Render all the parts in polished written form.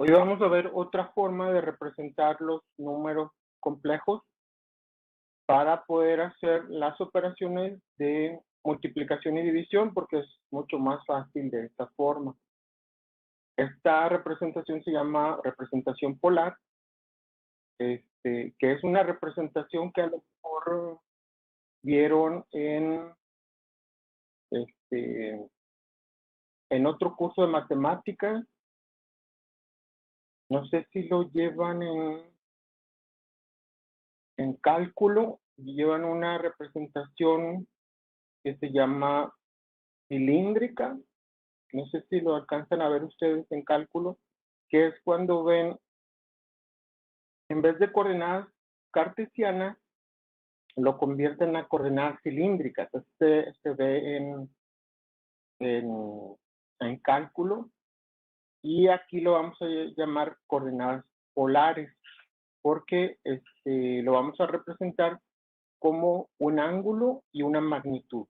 Hoy vamos a ver otra forma de representar los números complejos para poder hacer las operaciones de multiplicación y división, porque es mucho más fácil de esta forma. Esta representación se llama representación polar, que es una representación que a lo mejor vieron este, en otro curso de matemáticas. No sé si lo llevan en cálculo, llevan una representación que se llama cilíndrica. No sé si lo alcanzan a ver ustedes en cálculo, que es cuando ven, en vez de coordenadas cartesianas, lo convierten a coordenadas cilíndricas. Se ve en, en cálculo, y aquí lo vamos a llamar coordenadas polares, porque lo vamos a representar como un ángulo y una magnitud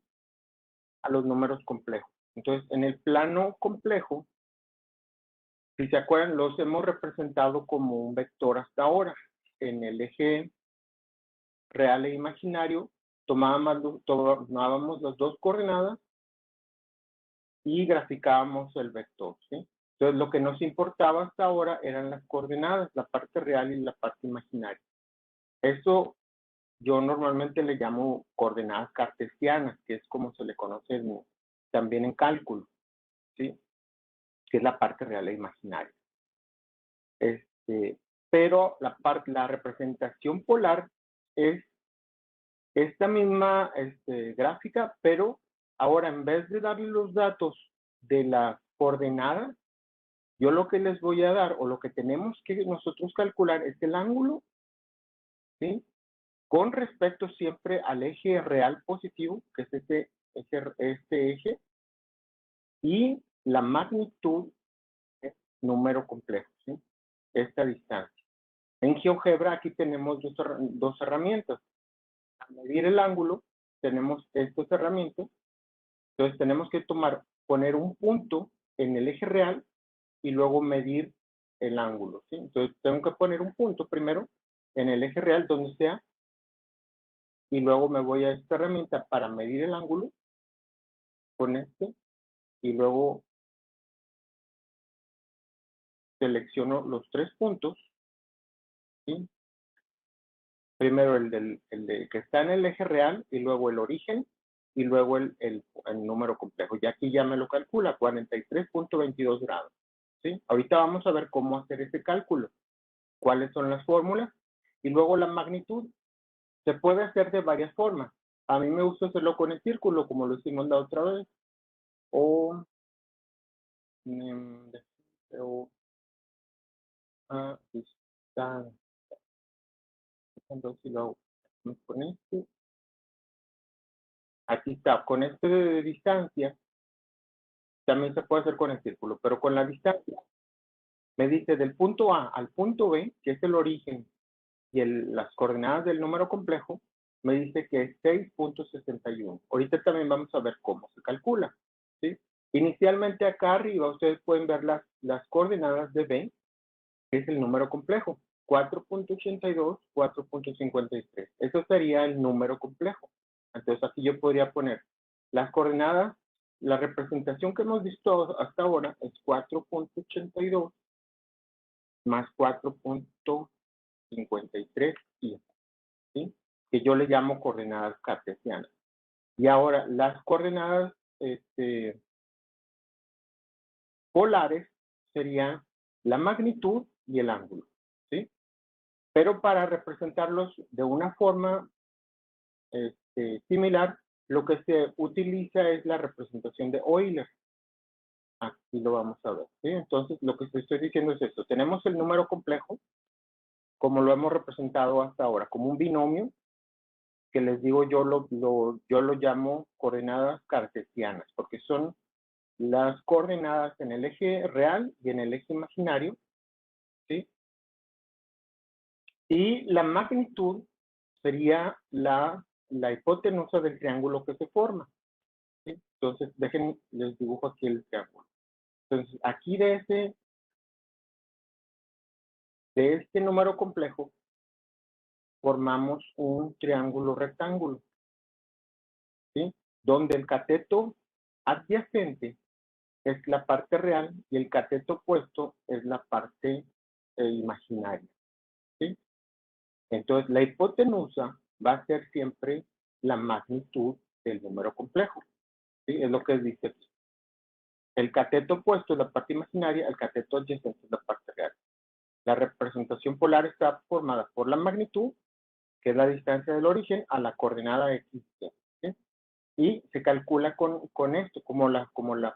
a los números complejos. Entonces, en el plano complejo, si se acuerdan, los hemos representado como un vector hasta ahora. En el eje real e imaginario, tomábamos las dos coordenadas y graficábamos el vector, ¿sí? Entonces, lo que nos importaba hasta ahora eran las coordenadas, la parte real y la parte imaginaria. Eso yo normalmente le llamo coordenadas cartesianas, que es como se le conoce también en cálculo, ¿sí? Que es la parte real e imaginaria. Pero la representación polar es esta misma gráfica, pero ahora en vez de darle los datos de las coordenadas, yo lo que les voy a dar, o lo que tenemos que nosotros calcular, es el ángulo, ¿sí? Con respecto siempre al eje real positivo, que es este eje, y la magnitud es número complejo, ¿sí? Esta distancia. En GeoGebra aquí tenemos dos herramientas. Para medir el ángulo tenemos estas herramientas. Entonces tenemos que poner un punto en el eje real y luego medir el ángulo, ¿sí? Entonces tengo que poner un punto primero en el eje real donde sea, y luego me voy a esta herramienta para medir el ángulo con y luego selecciono los tres puntos, ¿sí? Primero el que está en el eje real, y luego el origen, y luego el número complejo. Y aquí ya me lo calcula, 43.22 grados, ¿sí? Ahorita vamos a ver cómo hacer ese cálculo, cuáles son las fórmulas, y luego la magnitud. Se puede hacer de varias formas. A mí me gusta hacerlo con el círculo, como lo hicimos la otra vez, o, o distancia. Entonces, si lo hago con aquí está, con de distancia, también se puede hacer con el círculo, pero con la distancia me dice del punto A al punto B, que es el origen, y las coordenadas del número complejo, me dice que es 6.61. Ahorita también vamos a ver cómo se calcula, ¿sí? Inicialmente acá arriba ustedes pueden ver las coordenadas de B, que es el número complejo, 4.82, 4.53. Eso sería el número complejo. Entonces aquí yo podría poner las coordenadas. La representación que hemos visto hasta ahora es 4.82 más 4.53, ¿sí? Que yo le llamo coordenadas cartesianas. Y ahora las coordenadas polares serían la magnitud y el ángulo, ¿sí? Pero para representarlos de una forma similar, lo que se utiliza es la representación de Euler. Aquí lo vamos a ver, ¿sí? Entonces, lo que estoy diciendo es esto. Tenemos el número complejo, como lo hemos representado hasta ahora, como un binomio, que les digo yo lo llamo coordenadas cartesianas, porque son las coordenadas en el eje real y en el eje imaginario, ¿sí? Y la magnitud sería la hipotenusa del triángulo que se forma, ¿sí? Entonces, les dibujo aquí el triángulo. Entonces, aquí de de este número complejo formamos un triángulo rectángulo, ¿sí? Donde el cateto adyacente es la parte real y el cateto opuesto es la parte imaginaria, ¿sí? Entonces, la hipotenusa va a ser siempre la magnitud del número complejo, ¿sí? Es lo que dice aquí. El cateto opuesto es la parte imaginaria, el cateto adyacente es la parte real. La representación polar está formada por la magnitud, que es la distancia del origen, a la coordenada X, ¿sí? Y se calcula con esto, como la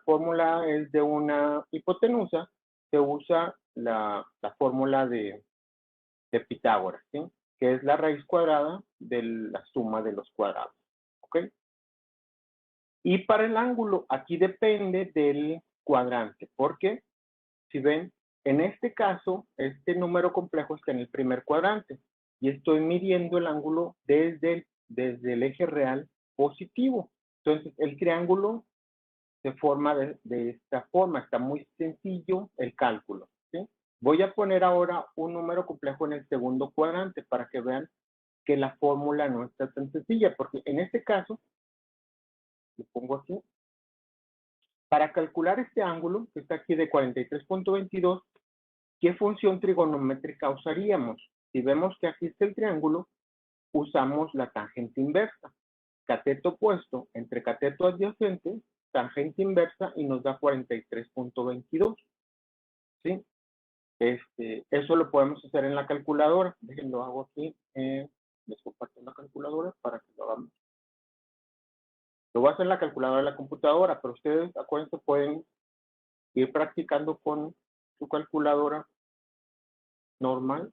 fórmula es de una hipotenusa, se usa la fórmula de Pitágoras, ¿sí? Que es la raíz cuadrada de la suma de los cuadrados, ¿ok? Y para el ángulo, aquí depende del cuadrante, porque si ven, en este caso, este número complejo está en el primer cuadrante y estoy midiendo el ángulo desde el eje real positivo. Entonces, el triángulo se forma de esta forma. Está muy sencillo el cálculo, ¿sí? Voy a poner ahora un número complejo en el segundo cuadrante para que vean que la fórmula no está tan sencilla, porque en este caso, lo pongo así, para calcular este ángulo, que está aquí de 43.22, ¿qué función trigonométrica usaríamos? Si vemos que aquí está el triángulo, usamos la tangente inversa. Cateto opuesto entre cateto adyacente, tangente inversa y nos da 43.22. ¿Sí? Eso lo podemos hacer en la calculadora. Déjenlo hago aquí. Les comparto la calculadora para que lo hagamos. Lo voy a hacer en la calculadora de la computadora, pero ustedes, acuérdense, pueden ir practicando con su calculadora normal.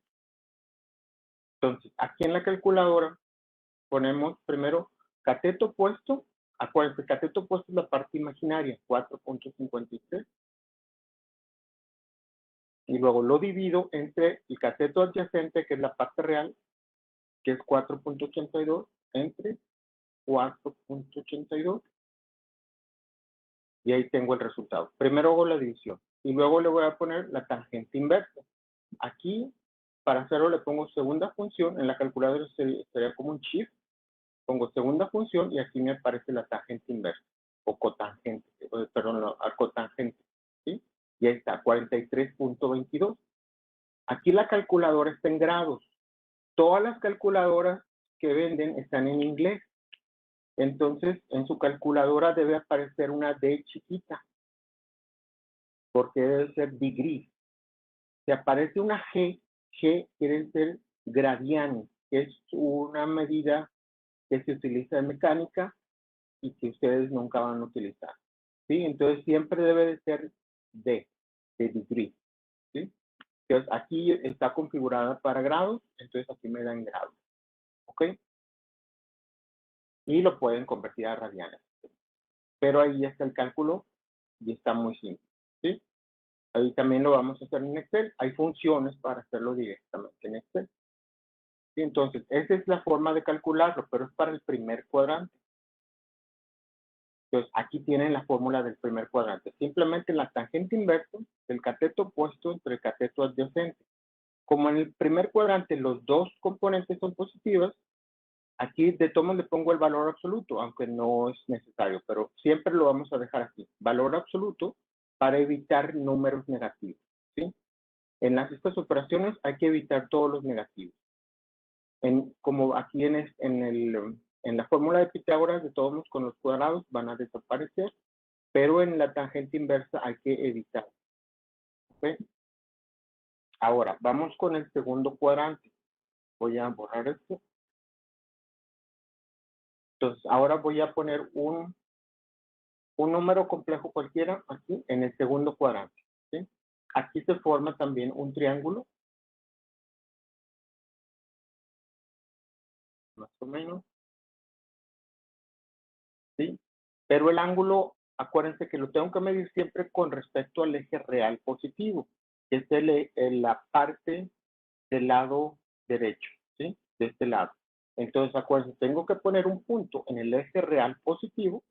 Entonces, aquí en la calculadora ponemos primero cateto opuesto. Acuérdense, cateto opuesto es la parte imaginaria, 4.53. Y luego lo divido entre el cateto adyacente, que es la parte real, que es 4.82, entre 4.82. Y ahí tengo el resultado. Primero hago la división. Y luego le voy a poner la tangente inversa. Aquí, para hacerlo, le pongo segunda función. En la calculadora sería como un shift. Pongo segunda función y aquí me aparece la tangente inversa. O cotangente. Perdón, la cotangente. ¿Sí? Y ahí está, 43.22. Aquí la calculadora está en grados. Todas las calculadoras que venden están en inglés. Entonces, en su calculadora debe aparecer una D chiquita, porque debe ser degree. Si aparece una G, G quiere decir gradiani, que es una medida que se utiliza en mecánica y que ustedes nunca van a utilizar. ¿Sí? Entonces, siempre debe de ser D, de degree. ¿Sí? Entonces, aquí está configurada para grados, entonces aquí me dan grados. ¿Ok? Y lo pueden convertir a radianes. Pero ahí ya está el cálculo y está muy simple. ¿Sí? Ahí también lo vamos a hacer en Excel. Hay funciones para hacerlo directamente en Excel. ¿Sí? Entonces, esa es la forma de calcularlo, pero es para el primer cuadrante. Entonces, aquí tienen la fórmula del primer cuadrante. Simplemente la tangente inversa del cateto opuesto entre el cateto adyacente. Como en el primer cuadrante los dos componentes son positivas, aquí de todos le pongo el valor absoluto, aunque no es necesario, pero siempre lo vamos a dejar así. Valor absoluto para evitar números negativos. ¿Sí? En estas operaciones hay que evitar todos los negativos. Como aquí en la fórmula de Pitágoras, de todos modos con los cuadrados van a desaparecer, pero en la tangente inversa hay que evitar. ¿Okay? Ahora, vamos con el segundo cuadrante. Voy a borrar esto. Entonces, ahora voy a poner un número complejo cualquiera aquí en el segundo cuadrante. ¿Sí? Aquí se forma también un triángulo, más o menos. ¿Sí? Pero el ángulo, acuérdense que lo tengo que medir siempre con respecto al eje real positivo, que es la parte del lado derecho, ¿sí? De este lado. Entonces, acuérdense, tengo que poner un punto en el eje real positivo,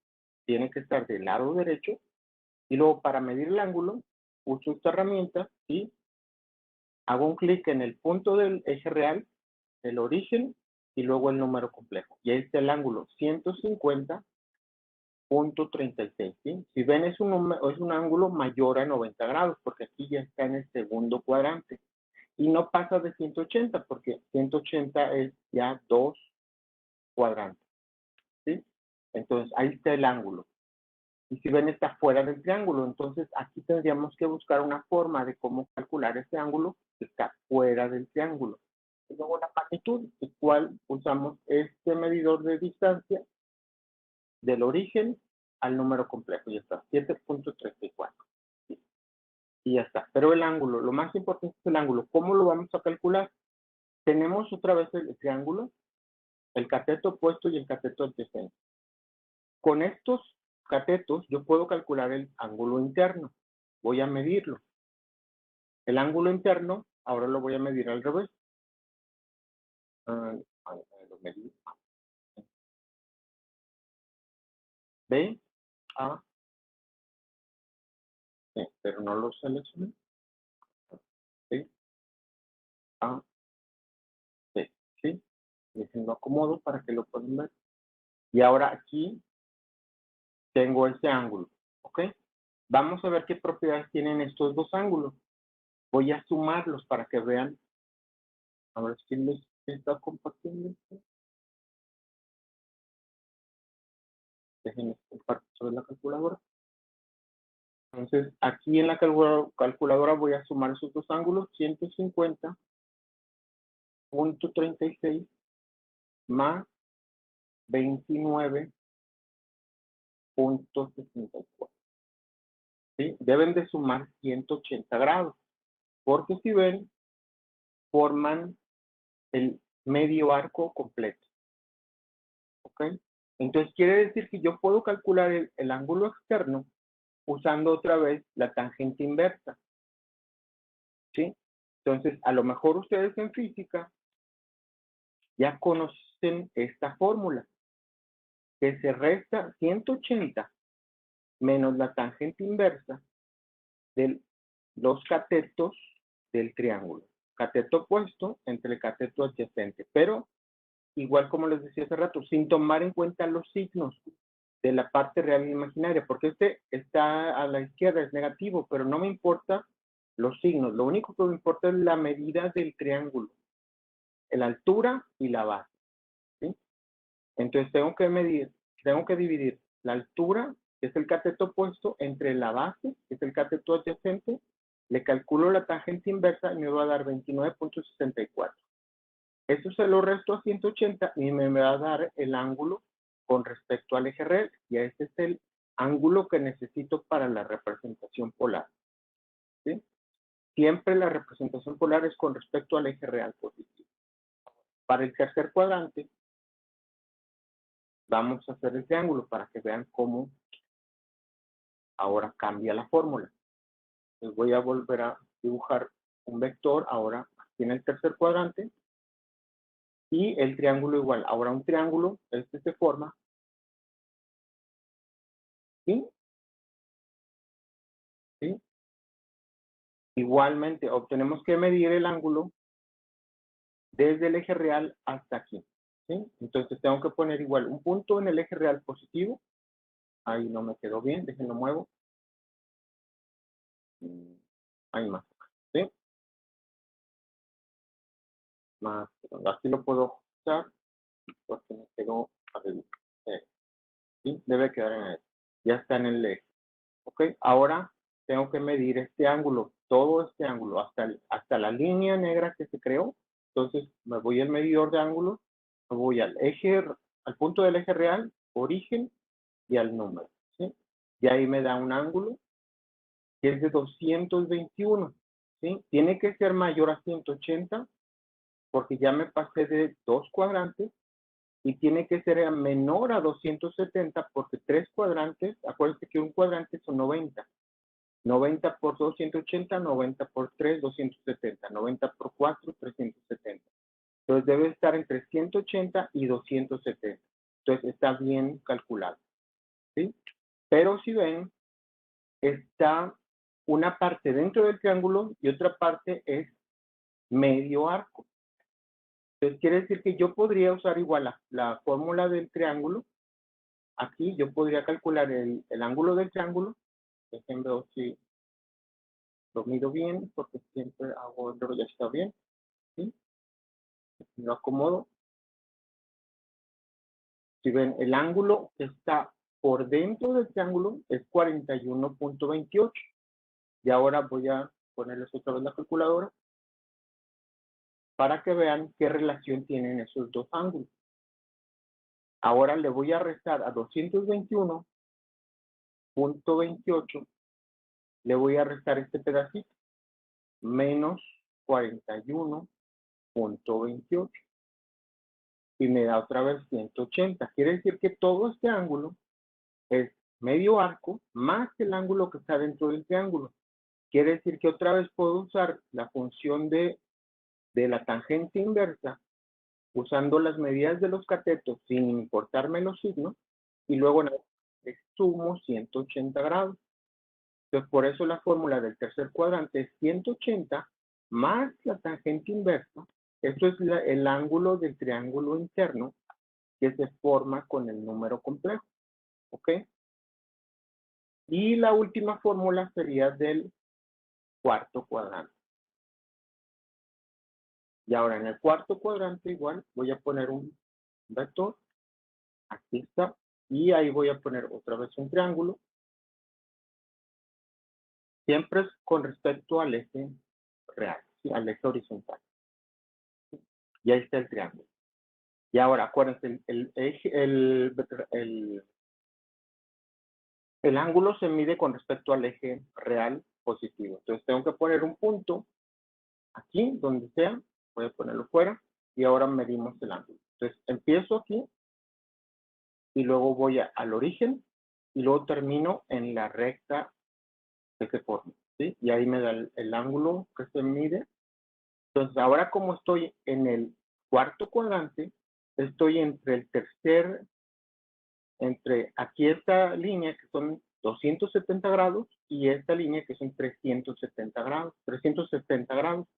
tiene que estar del lado derecho, y luego para medir el ángulo, uso esta herramienta y hago un clic en el punto del eje real, el origen, y luego el número complejo. Y ahí está el ángulo 150.36, ¿sí? Si ven, es un ángulo mayor a 90 grados, porque aquí ya está en el segundo cuadrante. Y no pasa de 180, porque 180 es ya 2 cuadrantes, ¿sí? Entonces, ahí está el ángulo. Y si ven, está fuera del triángulo. Entonces, aquí tendríamos que buscar una forma de cómo calcular ese ángulo que está fuera del triángulo. Y luego la magnitud, el cual usamos este medidor de distancia del origen al número complejo. Ya está, 7.34. ¿Sí? Y ya está. Pero el ángulo, lo más importante es el ángulo. ¿Cómo lo vamos a calcular? Tenemos otra vez el triángulo, el cateto opuesto y el cateto adyacente. Con estos catetos yo puedo calcular el ángulo interno. Voy a medirlo. El ángulo interno, ahora lo voy a medir al revés. Lo medí. B, A, C, pero no lo seleccioné. B, A, C, ¿sí? Y lo acomodo para que lo puedan ver. Y ahora aquí tengo ese ángulo, ¿ok? Vamos a ver qué propiedades tienen estos dos ángulos. Voy a sumarlos para que vean. A ver si les está compartiendo. Déjenme compartir sobre la calculadora. Entonces, aquí en la calculadora voy a sumar esos dos ángulos, 150.36 más 29.64. ¿Sí? Deben de sumar 180 grados, porque si ven, forman el medio arco completo. ¿Ok? Entonces, quiere decir que yo puedo calcular el ángulo externo usando otra vez la tangente inversa. ¿Sí? Entonces, a lo mejor ustedes en física ya conocen esta fórmula, que se resta 180 menos la tangente inversa de los catetos del triángulo. Cateto opuesto entre el cateto adyacente, pero igual como les decía hace rato, sin tomar en cuenta los signos de la parte real e imaginaria, porque este está a la izquierda, es negativo, pero no me importa los signos, lo único que me importa es la medida del triángulo, la altura y la base, ¿sí? Entonces tengo que dividir la altura, que es el cateto opuesto, entre la base, que es el cateto adyacente, le calculo la tangente inversa y me va a dar 29.64. Eso se lo resto a 180 y me va a dar el ángulo con respecto al eje real. Y este es el ángulo que necesito para la representación polar, ¿sí? Siempre la representación polar es con respecto al eje real positivo. Para el tercer cuadrante, vamos a hacer el triángulo para que vean cómo ahora cambia la fórmula. Les voy a volver a dibujar un vector ahora aquí en el tercer cuadrante y el triángulo igual. Ahora un triángulo, este se forma, ¿sí? ¿Sí? Igualmente, obtenemos que medir el ángulo desde el eje real hasta aquí, ¿sí? Entonces tengo que poner igual un punto en el eje real positivo. Ahí no me quedó bien, déjenlo muevo. Ahí más, ¿sí? Más, aquí lo puedo ajustar porque me quedó arriba. ¿Sí? Debe quedar en el, ya está en el eje. ¿Ok? Ahora tengo que medir este ángulo, todo este ángulo, hasta la línea negra que se creó. Entonces me voy al medidor de ángulos, me voy al eje, al punto del eje real, origen y al número, ¿sí? Y ahí me da un ángulo que es de 221, ¿sí? Tiene que ser mayor a 180 porque ya me pasé de 2 cuadrantes y tiene que ser menor a 270 porque 3 cuadrantes, acuérdense que un cuadrante son 90. 90 por 2, 180, 90 por 3, 270, 90 por 4, 370. Entonces debe estar entre 180 y 270. Entonces está bien calculado, ¿sí? Pero si ven, está una parte dentro del triángulo y otra parte es medio arco. Entonces quiere decir que yo podría usar igual la fórmula del triángulo. Aquí yo podría calcular el ángulo del triángulo. Déjenme ver si lo mido bien, porque siempre hago el ya está bien. ¿Sí? Lo acomodo. Si ven, el ángulo que está por dentro del triángulo es 41.28. Y ahora voy a ponerles otra vez la calculadora para que vean qué relación tienen esos dos ángulos. Ahora le voy a restar a 221.28, le voy a restar este pedacito, menos 41.28. Y me da otra vez 180. Quiere decir que todo este ángulo es medio arco más el ángulo que está dentro del triángulo. Quiere decir que otra vez puedo usar la función de la tangente inversa usando las medidas de los catetos sin importarme los signos y luego sumo 180 grados. Entonces, por eso la fórmula del tercer cuadrante es 180 más la tangente inversa. Esto es el ángulo del triángulo interno que se forma con el número complejo. ¿Ok? Y la última fórmula sería del cuarto cuadrante. Y ahora en el cuarto cuadrante igual voy a poner un vector. Aquí está. Y ahí voy a poner otra vez un triángulo. Siempre es con respecto al eje real, ¿sí? Al eje horizontal. Y ahí está el triángulo. Y ahora acuérdense, el ángulo se mide con respecto al eje real positivo. Entonces tengo que poner un punto aquí, donde sea. Voy a ponerlo fuera. Y ahora medimos el ángulo. Entonces empiezo aquí. Y luego voy al origen. Y luego termino en la recta que se forma. ¿Sí? Y ahí me da el ángulo que se mide. Entonces ahora como estoy en el cuarto cuadrante, estoy entre aquí esta línea que son 270 grados y esta línea que son 370 grados, 370 grados.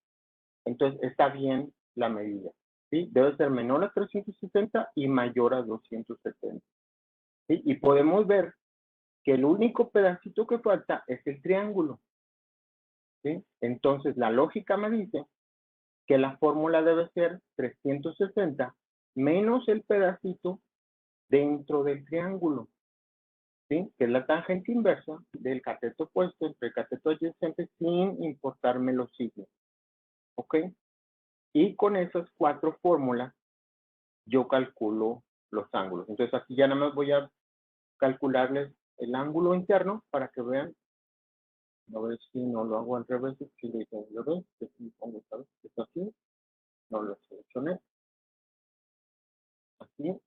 Entonces está bien la medida, ¿sí? Debe ser menor a 370 y mayor a 270. ¿Sí? Y podemos ver que el único pedacito que falta es el triángulo, ¿sí? Entonces la lógica me dice que la fórmula debe ser 360 menos el pedacito dentro del triángulo, ¿sí? Que es la tangente inversa del cateto opuesto entre el cateto adyacente sin importarme los signos. ¿Ok? Y con esas cuatro fórmulas yo calculo los ángulos. Entonces aquí ya nada más voy a calcularles el ángulo interno para que vean. A ver si no lo hago al revés. Si le digo al revés, si pongo esto aquí, no lo seleccioné. Aquí.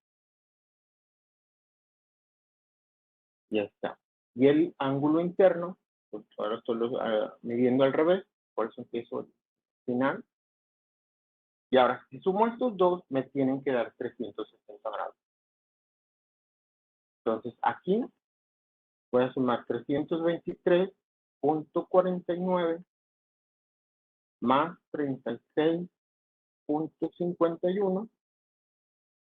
Ya está. Y el ángulo interno, pues ahora estoy midiendo al revés, por eso empiezo al final. Y ahora, si sumo estos dos, me tienen que dar 360 grados. Entonces, aquí voy a sumar 323.49 más 36.51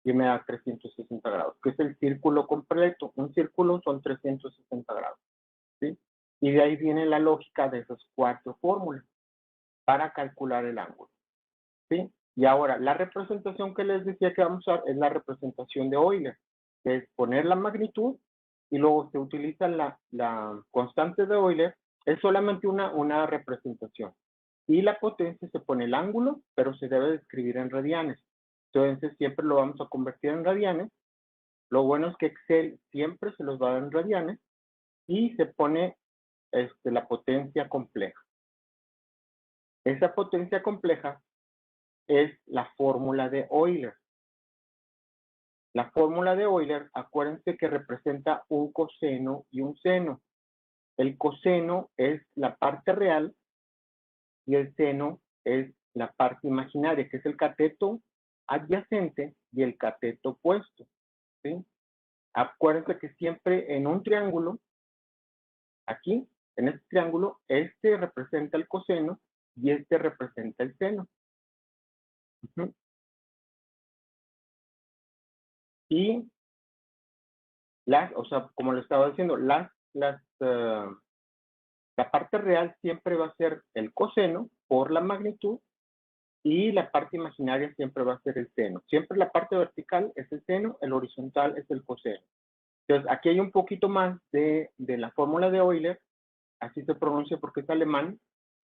y me da 360 grados, que es el círculo completo. Un círculo son 360 grados. ¿Sí? Y de ahí viene la lógica de esas cuatro fórmulas para calcular el ángulo. ¿Sí? Y ahora, la representación que les decía que vamos a usar es la representación de Euler, que es poner la magnitud y luego se utiliza la constante de Euler, es solamente una representación. Y la potencia se pone el ángulo, pero se debe escribir en radianes. Entonces, siempre lo vamos a convertir en radianes. Lo bueno es que Excel siempre se los va a dar en radianes y se pone la potencia compleja. Esa potencia compleja es la fórmula de Euler. La fórmula de Euler, acuérdense que representa un coseno y un seno. El coseno es la parte real y el seno es la parte imaginaria, que es el cateto adyacente y el cateto opuesto. ¿Sí? Acuérdense que siempre en un triángulo, aquí, en este triángulo, este representa el coseno y este representa el seno. Ujú. Y o sea, como le estaba diciendo, la parte real siempre va a ser el coseno por la magnitud y la parte imaginaria siempre va a ser el seno. Siempre la parte vertical es el seno, el horizontal es el coseno. Entonces, aquí hay un poquito más de la fórmula de Euler, así se pronuncia porque es alemán.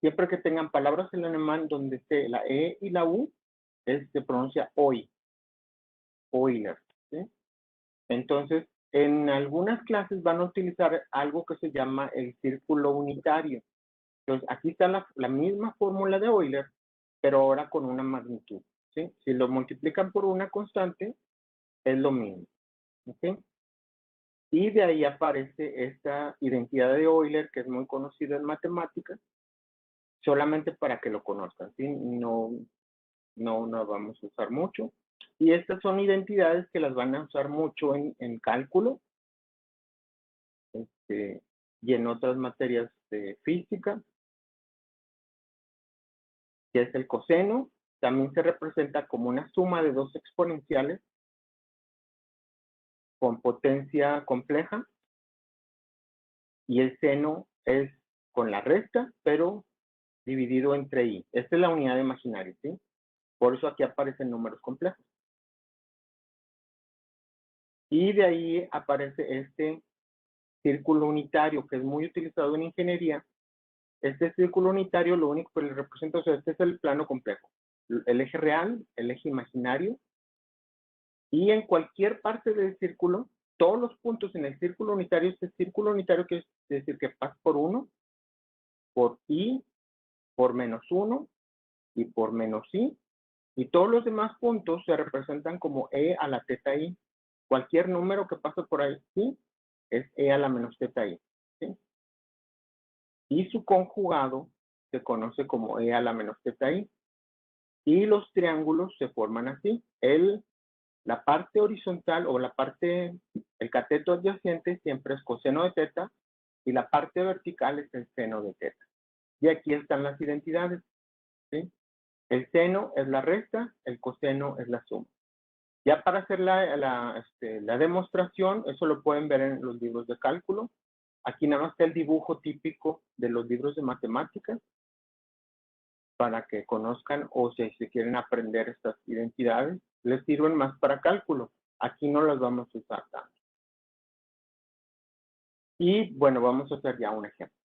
Siempre que tengan palabras en alemán donde esté la E y la U, se pronuncia OI, Euler. ¿Sí? Entonces, en algunas clases van a utilizar algo que se llama el círculo unitario. Entonces, aquí está la misma fórmula de Euler, pero ahora con una magnitud. ¿Sí? Si lo multiplican por una constante, es lo mismo. ¿Okay? Y de ahí aparece esta identidad de Euler, que es muy conocida en matemáticas, solamente para que lo conozcan. ¿Sí? No vamos a usar mucho. Y estas son identidades que las van a usar mucho en cálculo y en otras materias de física, que es el coseno. También se representa como una suma de dos exponenciales con potencia compleja, y el seno es con la resta, pero dividido entre i. Esta es la unidad imaginaria, ¿sí? Por eso aquí aparecen números complejos. Y de ahí aparece este círculo unitario, que es muy utilizado en ingeniería. Este círculo unitario lo único que le representa, o sea, este es el plano complejo. El eje real, el eje imaginario, y en cualquier parte del círculo, todos los puntos en el círculo unitario, este círculo unitario quiere decir que pasa por 1, por i, por -1 y por -i, y todos los demás puntos se representan como e a la teta i. Cualquier número que pase por ahí es e a la menos teta i. ¿Sí? Y su conjugado se conoce como e a la menos teta i. Y los triángulos se forman así. La parte horizontal o el cateto adyacente siempre es coseno de teta y la parte vertical es el seno de teta. Y aquí están las identidades. ¿Sí? El seno es la resta, el coseno es la suma. Ya para hacer la demostración, eso lo pueden ver en los libros de cálculo. Aquí nada más está el dibujo típico de los libros de matemáticas para que conozcan, o si se quieren aprender estas identidades, les sirven más para cálculo. Aquí no las vamos a usar tanto. Y bueno, vamos a hacer ya un ejemplo.